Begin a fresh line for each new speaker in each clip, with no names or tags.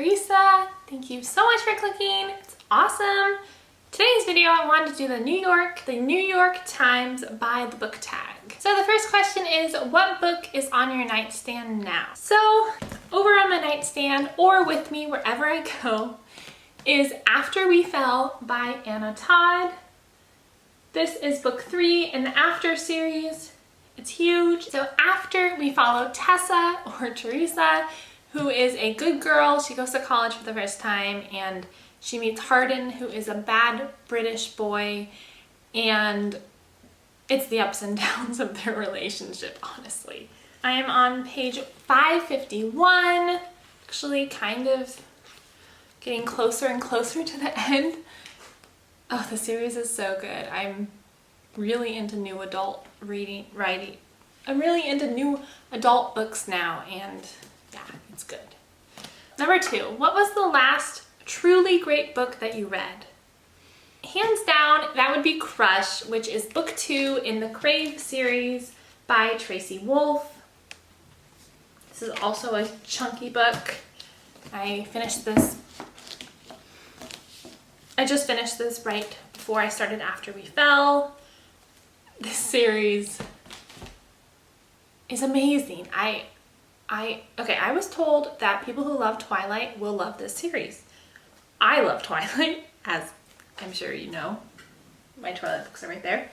Teresa. Thank you so much for clicking. It's awesome. Today's video, I wanted to do the New York Times by the book tag. So the first question is, what book is on your nightstand now? So over on my nightstand, or with me wherever I go, is After We Fell by Anna Todd. This is book 3 in the After series. It's huge. So after we follow Tessa, or Teresa, who is a good girl. She goes to college for the first time and she meets Hardin, who is a bad British boy, and it's the ups and downs of their relationship, honestly. I am on page 551, actually kind of getting closer and closer to the end. Oh, the series is so good. I'm really into new adult writing. I'm really into new adult books now, and yeah, it's good. Number 2, what was the last truly great book that you read? Hands down, that would be Crush, which is book 2 in the Crave series by Tracy Wolff. This is also a chunky book. I just finished this right before I started After We Fell. This series is amazing. I was told that people who love Twilight will love this series. I love Twilight, as I'm sure you know. My Twilight books are right there.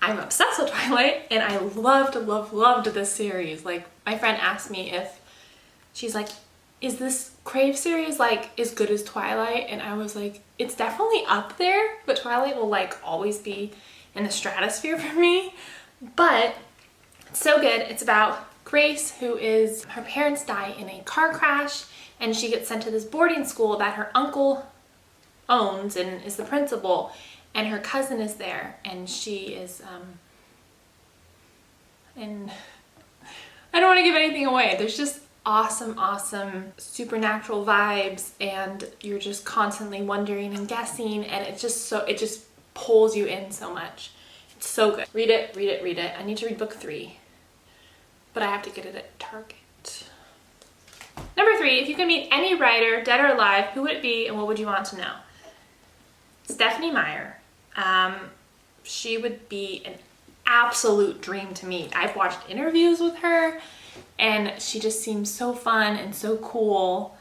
I'm obsessed with Twilight, and I loved this series. Like, my friend asked me if, she's like, is this Crave series like as good as Twilight? And I was like, it's definitely up there, but Twilight will like always be in the stratosphere for me. But it's so good. It's about Grace, her parents die in a car crash, and she gets sent to this boarding school that her uncle owns and is the principal, and her cousin is there, and she is and I don't want to give anything away. There's just awesome supernatural vibes, and you're just constantly wondering and guessing, and it just pulls you in so much. It's so good. Read it. I need to read book 3, but I have to get it at Target. Number 3, if you could meet any writer, dead or alive, who would it be and what would you want to know? Stephenie Meyer. She would be an absolute dream to meet. I've watched interviews with her and she just seems so fun and so cool.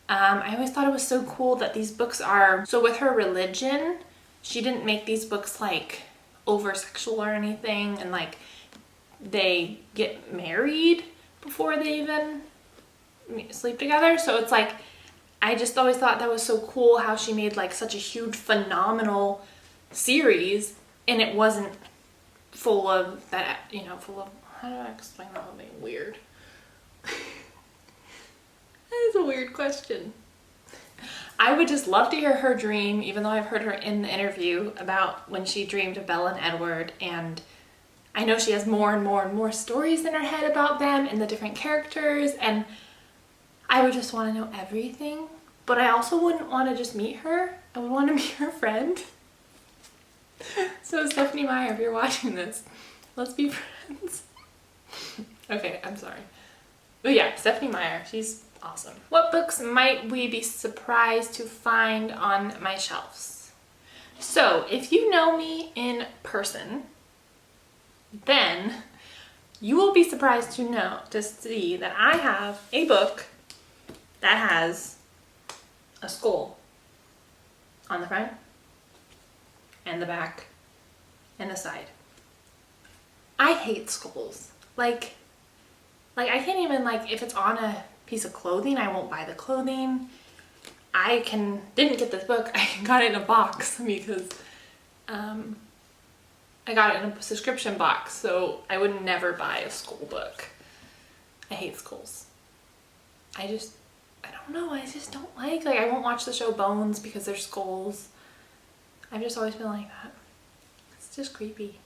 I always thought it was so cool that these books are, so with her religion, she didn't make these books like over sexual or anything, and like they get married before they even sleep together. So it's like, I just always thought that was so cool how she made like such a huge phenomenal series, and it wasn't full of that, how do I explain that without being weird? That is a weird question. I would just love to hear her dream, even though I've heard her in the interview about when she dreamed of Belle and Edward, and I know she has more and more stories in her head about them and the different characters, and I would just want to know everything. But I also wouldn't want to just meet her. I would want to meet her friend. So Stephenie Meyer, if you're watching this, let's be friends. Okay, I'm sorry. But yeah, Stephenie Meyer, she's awesome. What books might we be surprised to find on my shelves? So if you know me in person, then you will be surprised to see that I have a book that has a skull on the front and the back and the side. I hate skulls. Like I can't even, like, if it's on a piece of clothing, I won't buy the clothing. Didn't get this book. I got it in a box because I got it in a subscription box, so I would never buy a skull book. I hate skulls. I don't know, I just don't like I won't watch the show Bones because they're skulls. I've just always been like that. It's just creepy.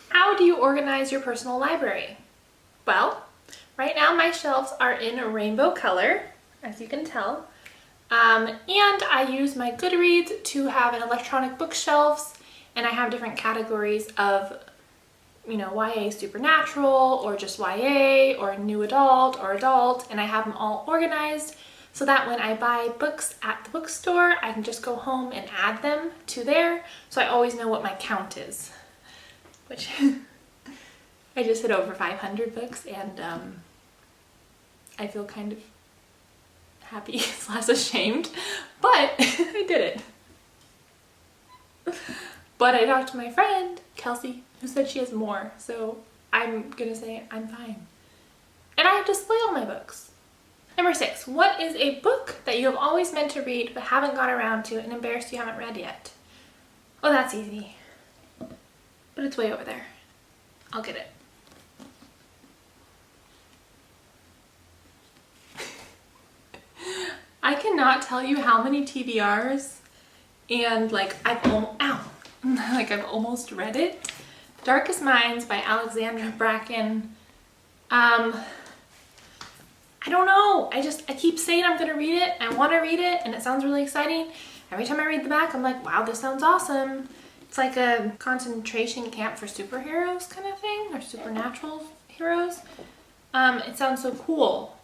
How do you organize your personal library? Well, right now my shelves are in a rainbow color, as you can tell. And I use my Goodreads to have an electronic bookshelves, and I have different categories of, YA supernatural, or just YA, or new adult, or adult, and I have them all organized so that when I buy books at the bookstore, I can just go home and add them to there, so I always know what my count is, which I just hit over 500 books, and I feel kind of happy / ashamed, but I did it. But I talked to my friend, Kelsey, who said she has more, so I'm gonna say I'm fine. And I display all my books. Number 6, what is a book that you have always meant to read but haven't got around to and embarrassed you haven't read yet? Oh, that's easy. But it's way over there. I'll get it. I cannot tell you how many TBRs and I've almost read it. Darkest Minds by Alexandra Bracken. I don't know. I keep saying I'm gonna read it. I want to read it, and it sounds really exciting. Every time I read the back, I'm like, wow, this sounds awesome. It's like a concentration camp for superheroes kind of thing, or supernatural heroes. It sounds so cool,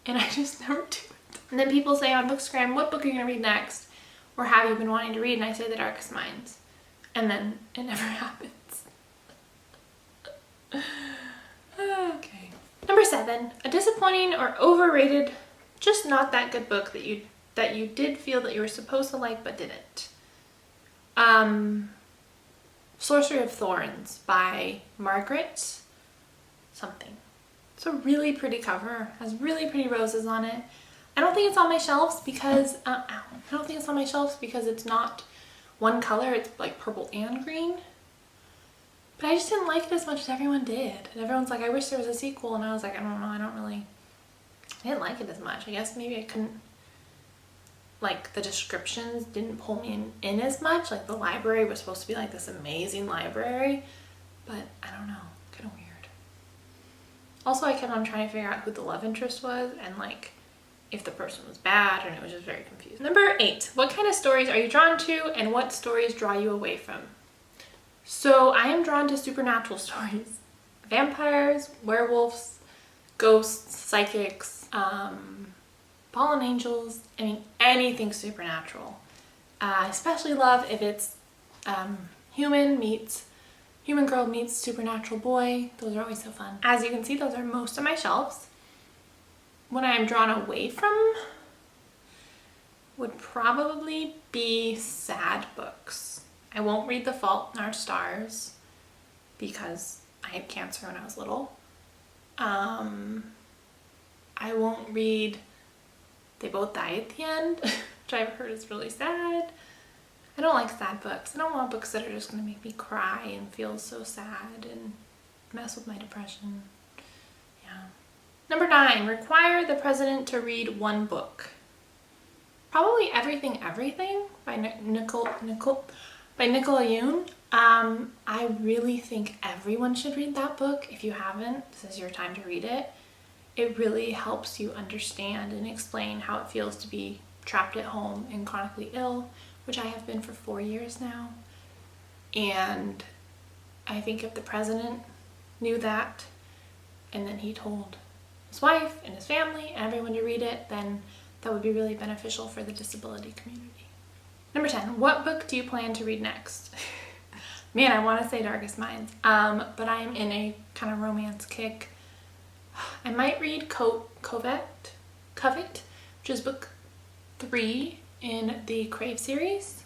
and I just never do it. And then people say on Bookstagram, what book are you gonna read next? Or have you been wanting to read? And I say The Darkest Minds. And then it never happens. Okay. Number 7, a disappointing or overrated, just not that good book that you did feel that you were supposed to like but didn't. Sorcery of Thorns by Margaret something. It's a really pretty cover, has really pretty roses on it. I don't think it's on my shelves because it's not one color, it's like purple and green. But I just didn't like it as much as everyone did. And everyone's like, I wish there was a sequel, and I was like, I don't know, I didn't like it as much. I guess maybe I couldn't, the descriptions didn't pull me in as much. Like the library was supposed to be like this amazing library, but I don't know, kind of weird. Also, I kept on trying to figure out who the love interest was and if the person was bad, and it was just very confusing. Number 8, what kind of stories are you drawn to and what stories draw you away from? So I am drawn to supernatural stories. Vampires, werewolves, ghosts, psychics, fallen angels, anything supernatural. I especially love if it's human girl meets supernatural boy. Those are always so fun. As you can see, those are most of my shelves. What I'm drawn away from would probably be sad books. I won't read The Fault in Our Stars because I had cancer when I was little. I won't read They Both Die at the End, which I've heard is really sad. I don't like sad books. I don't want books that are just going to make me cry and feel so sad and mess with my depression. Yeah. Number 9, require the president to read one book. Probably Everything Everything by Nicola Yoon. I really think everyone should read that book. If you haven't, this is your time to read it. It really helps you understand and explain how it feels to be trapped at home and chronically ill, which I have been for 4 years now. And I think if the president knew that, and then he told his wife and his family and everyone to read it, then that would be really beneficial for the disability community. Number 10, what book do you plan to read next? Man, I want to say Darkest Minds, but I'm in a kind of romance kick. I might read Covet, which is book 3 in the Crave series,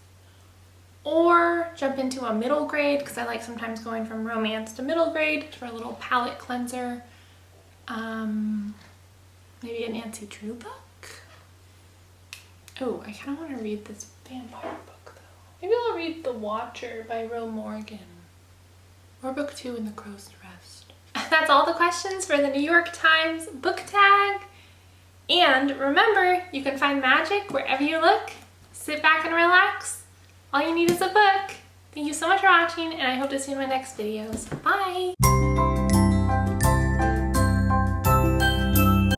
or jump into a middle grade, because I like sometimes going from romance to middle grade for a little palette cleanser. Maybe a Nancy Drew book? Oh, I kind of want to read this vampire book though. Maybe I'll read The Watcher by Ro Morgan. Or book 2 in The Crow's Rest. That's all the questions for the New York Times book tag. And remember, you can find magic wherever you look. Sit back and relax. All you need is a book. Thank you so much for watching, and I hope to see you in my next videos. Bye!